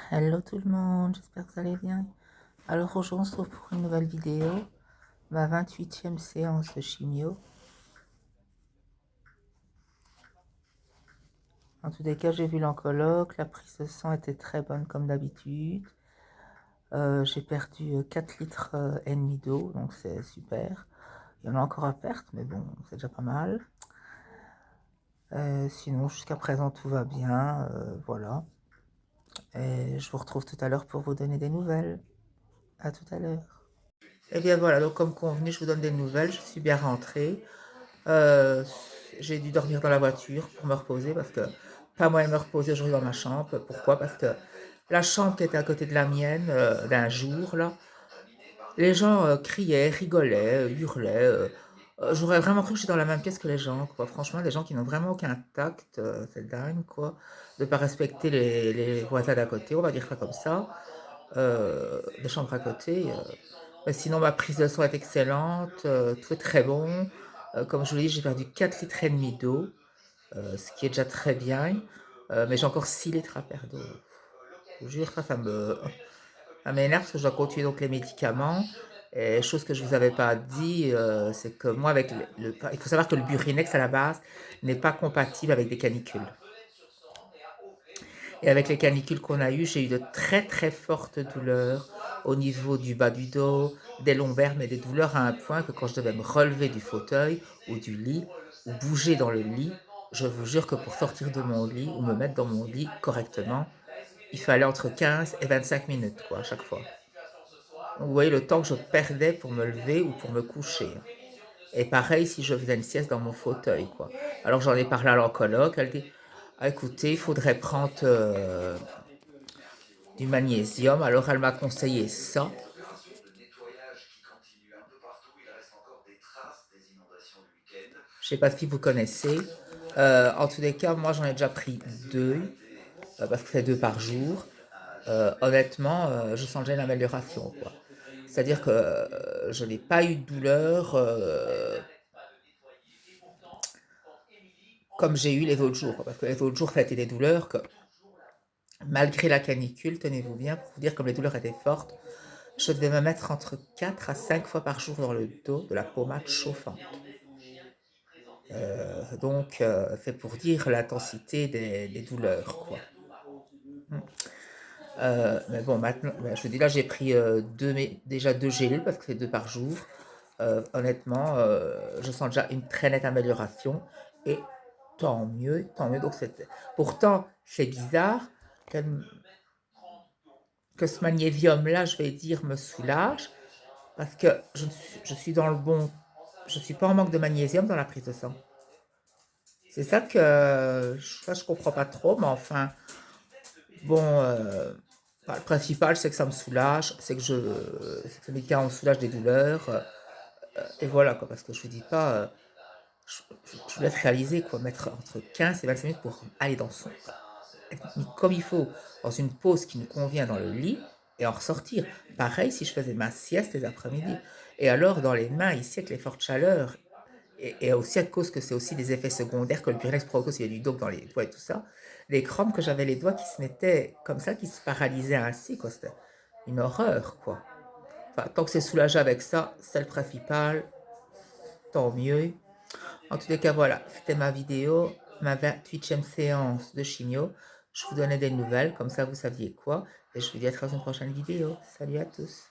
Hello tout le monde, j'espère que vous allez bien. Alors aujourd'hui on se retrouve pour une nouvelle vidéo, ma 28e séance de chimio. En tous les cas, j'ai vu l'oncologue, la prise de sang était très bonne comme d'habitude. J'ai perdu 4 litres et demi d'eau, donc c'est super. Il y en a encore à perdre, mais bon, c'est déjà pas mal. Sinon, jusqu'à présent, tout va bien, voilà. Et je vous retrouve tout à l'heure pour vous donner des nouvelles. À tout à l'heure. Et bien voilà, donc comme convenu, je vous donne des nouvelles. Je suis bien rentrée. Euh, j'ai dû dormir dans la voiture pour me reposer parce que pas moyen de me reposer aujourd'hui dans ma chambre. Pourquoi? Parce que la chambre qui était à côté de la mienne d'un jour, là, les gens criaient, rigolaient, hurlaient. J'aurais vraiment cru que j'étais dans la même pièce que les gens, quoi. Franchement, des gens qui n'ont vraiment aucun tact, c'est dingue, quoi. De ne pas respecter les voisins d'à côté, on va dire ça comme ça. Les chambres à côté. Mais sinon, ma prise de son est excellente, tout est très bon. Comme je vous l'ai dit, j'ai perdu 4 litres et demi d'eau, ce qui est déjà très bien. Mais j'ai encore 6 litres à perdre d'eau. Je vous jure, ça m'énerve parce que je dois continuer donc les médicaments. Et chose que je ne vous avais pas dit, c'est que moi, avec il faut savoir que le Burinex à la base n'est pas compatible avec des canicules. Et avec les canicules qu'on a eues, j'ai eu de très très fortes douleurs au niveau du bas du dos, des lombaires, mais des douleurs à un point que quand je devais me relever du fauteuil ou du lit, ou bouger dans le lit, je vous jure que pour sortir de mon lit ou me mettre dans mon lit correctement, il fallait entre 15 et 25 minutes, quoi, à chaque fois. Donc, vous voyez le temps que je perdais pour me lever ou pour me coucher. Et pareil si je faisais une sieste dans mon fauteuil, quoi. Alors j'en ai parlé à l'oncologue, elle dit, ah, écoutez, il faudrait prendre du magnésium. Alors elle m'a conseillé ça. Je sais pas si vous connaissez. En tous les cas, moi j'en ai déjà pris deux, parce que c'est deux par jour. Honnêtement, je sens déjà une amélioration, quoi. C'est-à-dire que je n'ai pas eu de douleur comme j'ai eu les autres jours, quoi. Parce que les autres jours, ça a été des douleurs que, malgré la canicule, tenez-vous bien, pour vous dire comme les douleurs étaient fortes, je devais me mettre entre 4 à 5 fois par jour dans le dos de la pommade chauffante. Donc, c'est pour dire l'intensité des douleurs, quoi. Mm. Mais bon, maintenant, je vous dis là, j'ai pris déjà deux gélules parce que c'est deux par jour. Honnêtement, je sens déjà une très nette amélioration et tant mieux, tant mieux. Donc, pourtant, c'est bizarre que, que ce magnésium-là, je vais dire, me soulage parce que je suis dans le bon, je suis pas en manque de magnésium dans la prise de sang. C'est ça que je comprends pas trop, mais enfin, bon, le principal, c'est que ça me soulage, c'est que le médicament me soulage des douleurs, et voilà, quoi, parce que je vous dis pas, je vous laisse réaliser, quoi, mettre entre 15 et 25 minutes pour aller être mis comme il faut, dans une pause qui nous convient dans le lit, et en ressortir. Pareil si je faisais ma sieste les après-midi. Et alors, dans les mains, ici, avec les fortes chaleurs, et aussi à cause que c'est aussi des effets secondaires que le Pyrénees provoque aussi, il y a du dope dans les doigts et tout ça, les crampes que j'avais les doigts qui se mettaient comme ça, qui se paralysaient ainsi, quoi, c'était une horreur, quoi. Enfin, tant que c'est soulagé avec ça, c'est le principal, tant mieux. En tous les cas, voilà, c'était ma vidéo, ma 28e séance de chimio. Je vous donnais des nouvelles, comme ça vous saviez quoi, et je vous dis à très une prochaine vidéo. Salut à tous.